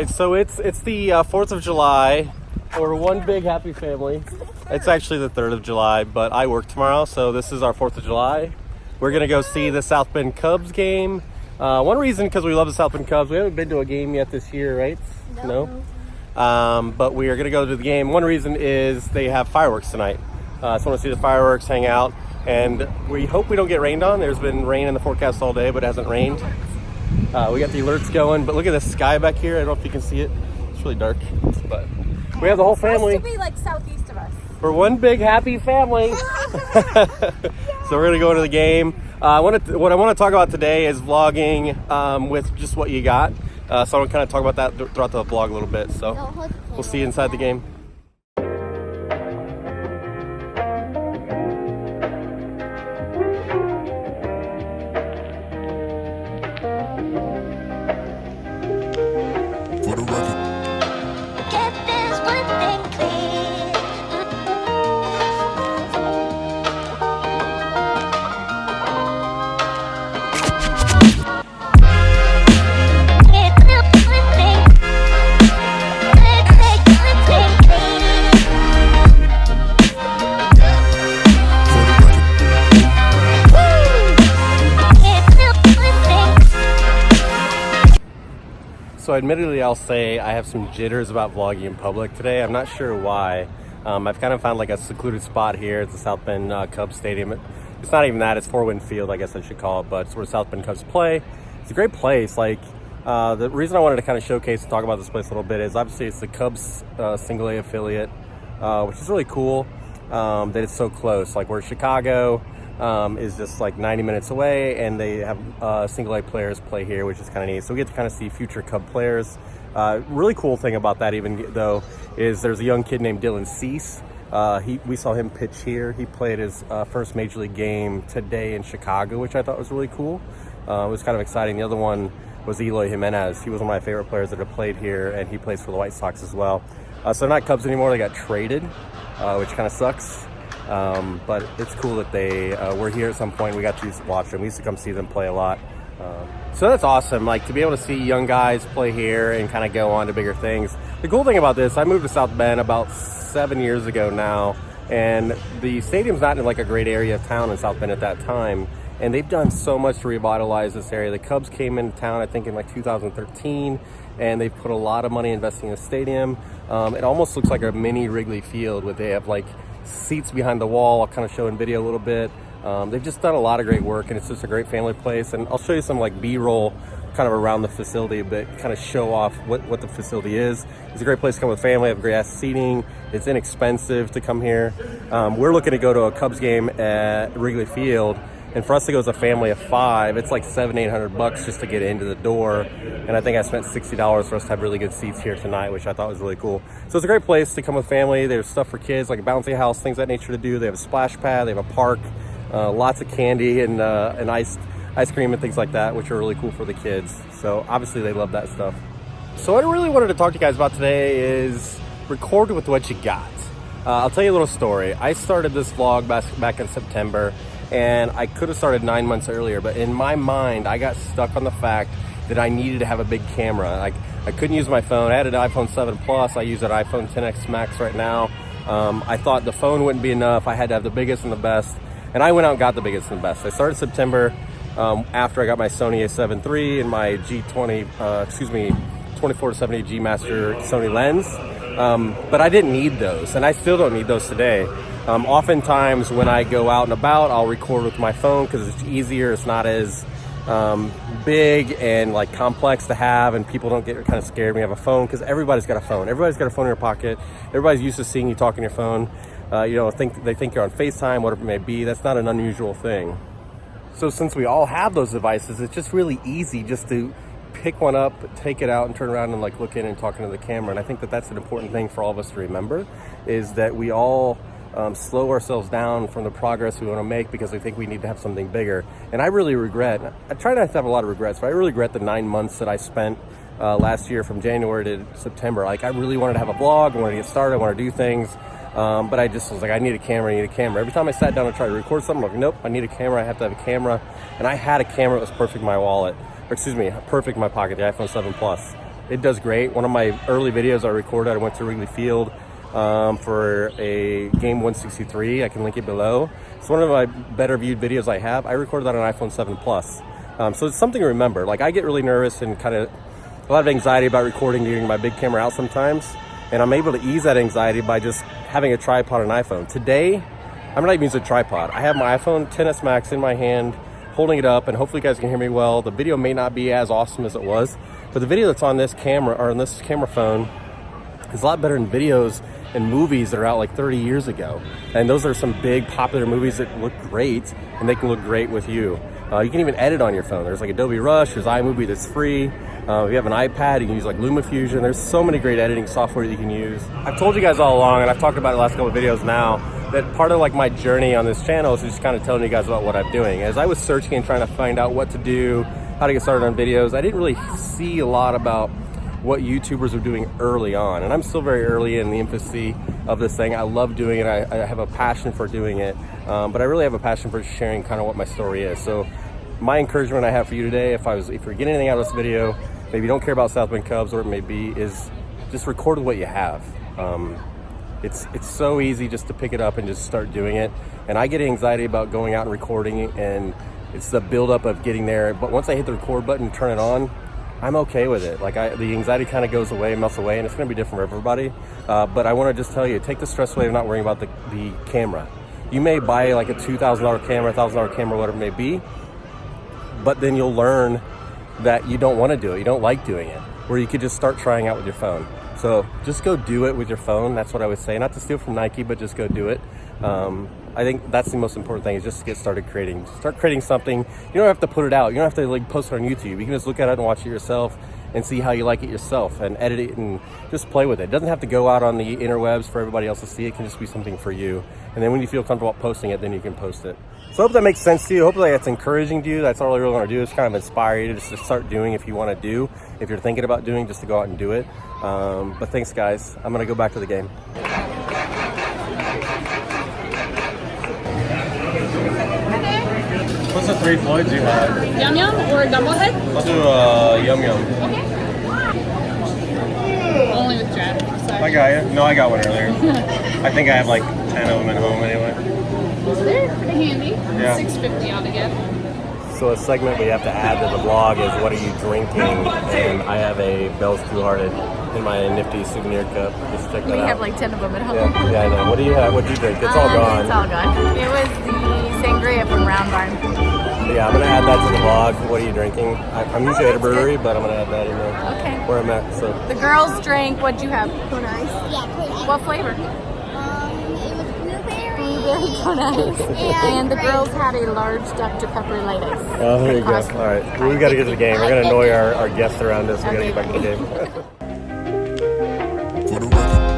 right, so it's the 4th of July. We're one big happy family. It's actually the 3rd of July, but I work tomorrow, so this is our 4th of July. We're going to go see the South Bend Cubs game. One reason, because we love the South Bend Cubs. We haven't been to a game yet this year, right? No. But we are going to go to the game. One reason is they have fireworks tonight. So I want to see the fireworks, hang out, and we hope we don't get rained on. There's been rain in the forecast all day, but it hasn't rained. We got the alerts going, but look at the sky back here. I don't know if you can see it. It's really dark, but we have the whole family. It's supposed to be like southeast of us. We're one big happy family. So we're gonna go to the game. What I want to talk about today is vlogging with just what you got. So I'm gonna kind of talk about that throughout the vlog a little bit. So we'll see you inside the game. For the record. Get this one thing clear. Get this one thing. Get this one thing clear. For the record. Get this one thing. So admittedly, I'll say I have some jitters about vlogging in public today. I'm not sure why. I've kind of found like a secluded spot here at the South Bend Cubs Stadium. It's not even that, it's Four Wind Field, I guess I should call it, but it's where South Bend Cubs play. It's a great place. Like, the reason I wanted to kind of showcase and talk about this place a little bit is obviously it's the Cubs single A affiliate, which is really cool that it's so close. Like, where Chicago is just like 90 minutes away, and they have single A players play here, which is kind of neat. So we get to kind of see future Cub players. Really cool thing about that, even though, is there's a young kid named Dylan Cease. We saw him pitch here. He played his first major league game today in Chicago, which I thought was really cool. It was kind of exciting. The other one was Eloy Jimenez. He was one of my favorite players that have played here, and he plays for the White Sox as well. So they're not Cubs anymore. They got traded, which kind of sucks. But it's cool that they were here at some point. We got to watch them. We used to come see them play a lot. So that's awesome, like to be able to see young guys play here and kind of go on to bigger things. The cool thing about this, I moved to South Bend about 7 years ago now, and the stadium's not in like a great area of town in South Bend at that time, and they've done so much to revitalize this area. The Cubs came into town, I think, in like 2013, and they've put a lot of money investing in the stadium. It almost looks like a mini Wrigley Field, where they have like seats behind the wall. I'll kind of show in video a little bit. They've just done a lot of great work, and it's just a great family place. And I'll show you some like B-roll kind of around the facility, but kind of show off what the facility is. It's a great place to come with family, have great ass seating. It's inexpensive to come here. We're looking to go to a Cubs game at Wrigley Field, and for us to go as a family of 5, it's like $700-800 just to get into the door. And I think I spent $60 for us to have really good seats here tonight, which I thought was really cool. So it's a great place to come with family. There's stuff for kids, like a bouncy house, things of that nature to do. They have a splash pad, they have a park, lots of candy and ice cream and things like that, which are really cool for the kids. So obviously they love that stuff. So what I really wanted to talk to you guys about today is record with what you got. I'll tell you a little story. I started this vlog back in September, and I could have started 9 months earlier, but in my mind, I got stuck on the fact that I needed to have a big camera. Like, I couldn't use my phone. I had an iPhone 7 Plus. I use an iPhone XS Max right now. I thought the phone wouldn't be enough. I had to have the biggest and the best, and I went out and got the biggest and the best. I started September after I got my Sony A7 III and my 24-70 G Master Sony lens. But I didn't need those, and I still don't need those today. Oftentimes when I go out and about, I'll record with my phone because it's easier. It's not as big and like complex to have, and people don't get kind of scared when you have a phone, because everybody's got a phone. Everybody's got a phone in your pocket. Everybody's used to seeing you talk on your phone. They think you're on FaceTime, whatever it may be. That's not an unusual thing. So since we all have those devices, it's just really easy just to pick one up, take it out, and turn around and like look in and talk into the camera. And I think that that's an important thing for all of us to remember, is that we all slow ourselves down from the progress we want to make because we think we need to have something bigger. And I really regret, I try not to have a lot of regrets, but I really regret the 9 months that I spent last year from January to September. Like, I really wanted to have a vlog, I wanted to get started, I wanted to do things. But I just was like, I need a camera. Every time I sat down to try to record something, I'm like, nope, I need a camera. I have to have a camera. And I had a camera that was perfect in my wallet, or excuse me, perfect in my pocket, the iPhone 7 Plus. it does great. One of my early videos I recorded, I went to Wrigley Field for a Game 163. I can link it below. It's one of my better viewed videos I have. I recorded that on iPhone 7 Plus. So it's something to remember. Like, I get really nervous and kind of a lot of anxiety about recording using my big camera out sometimes. And I'm able to ease that anxiety by just having a tripod and iPhone. Today, I'm not even using a tripod. I have my iPhone XS Max in my hand, holding it up, and hopefully you guys can hear me well. The video may not be as awesome as it was, but the video that's on this camera, or on this camera phone, is a lot better than videos and movies that are out like 30 years ago. And those are some big popular movies that look great, and they can look great with you. You can even edit on your phone. There's like Adobe Rush, there's iMovie that's free. If you have an iPad, you can use like LumaFusion. There's so many great editing software that you can use. I've told you guys all along, and I've talked about it the last couple of videos now, that part of like my journey on this channel is just kind of telling you guys about what I'm doing. As I was searching and trying to find out what to do, how to get started on videos, I didn't really see a lot about what YouTubers are doing early on. And I'm still very early in the infancy of this thing. I love doing it. I have a passion for doing it. But I really have a passion for sharing kind of what my story is. So my encouragement I have for you today, if you're getting anything out of this video, maybe you don't care about South Bend Cubs or it may be, is just record what you have. It's so easy just to pick it up and just start doing it. And I get anxiety about going out and recording it, and it's the buildup of getting there. But once I hit the record button and turn it on, I'm okay with it. Like, the anxiety kind of goes away, melts away, and it's gonna be different for everybody. But I wanna just tell you, take the stress away of not worrying about the camera. You may buy like a $2,000 camera, $1,000 camera, whatever it may be, but then you'll learn that you don't wanna do it, you don't like doing it, where you could just start trying out with your phone. So just go do it with your phone. That's what I would say. Not to steal from Nike, but just go do it. I think that's the most important thing, is just to get started creating. Start creating something. You don't have to put it out. You don't have to like post it on YouTube. You can just look at it and watch it yourself and see how you like it yourself and edit it and just play with it. It doesn't have to go out on the interwebs for everybody else to see. It can just be something for you. And then when you feel comfortable posting it, then you can post it. So I hope that makes sense to you. Hopefully that's encouraging to you. That's all I really want to do, is kind of inspire you to just start doing if you want to do. If you're thinking about doing, just to go out and do it. But thanks, guys. I'm going to go back to the game. What's the 3 Floyds you have? Yum Yum or Doublehead? I'll do Yum Yum. Okay. Only with Chad. Sorry. I got you. No, I got one earlier. I think I have like 10 of them at home anyway. They're pretty handy. Yeah. $6.50 out again. So a segment we have to add to the vlog is, what are you drinking? And I have a Bell's Two Hearted in my nifty souvenir cup. Just check that out. We have like 10 of them at home. Yeah, I know. What do you have? What do you drink? It's all gone. It's all gone. It was the sangria from Round Barn. Yeah, I'm gonna add that to the vlog. What are you drinking? I'm usually at a brewery, but I'm gonna add that in there. Okay. Where I'm at. So The girls drank, what'd you have? Cone Ice? Yeah, pretty. What flavor? It was blueberry. Blueberry Cone Ice. And the girls had a large Dr. Pepper light ice. oh, there you go. Cost- All right, we gotta get to the game. We're gonna annoy our guests around us. We gotta get back to the game. For the record.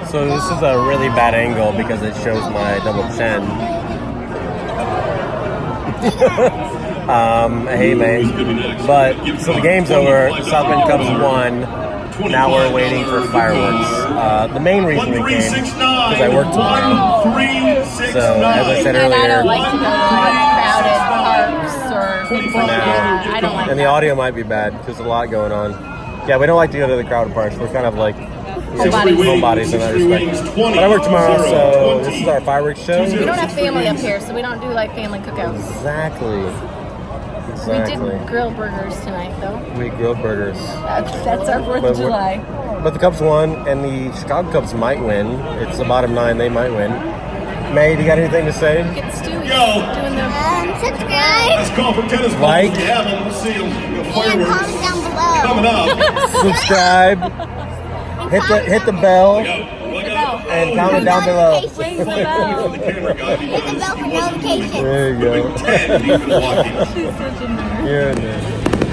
So this is a really bad angle because it shows my double chin. Hey mate. But so the game's over. South Bend Cubs won. Now we're waiting for fireworks. The main reason we came is because I work tomorrow. So as I said And I earlier, don't like to go to like crowded parks or things like that. I don't like and the that. audio might be bad because there's a lot going on. Yeah, we don't like to go to the crowded parks. We're kind of like homebodies in that respect. But I work tomorrow, so this is our fireworks show. We don't have family up here, so we don't do like family cookouts. Exactly. We did grill burgers tonight, though. We grilled burgers. That's our 4th of July. But the Cubs won, and the Chicago Cubs might win. It's the bottom 9, they might win. May, do you got anything to say? Get Stewie doing the... Subscribe Let's call for tennis balls. Like. Yeah, we'll see and fireworks comment down below. coming up. Subscribe, hit the bell, Look out. and comment down below. Ring the bell. The camera guy. Hit the bell for notifications. There you go. And he's walking. She's such a nerd. You're a nerd.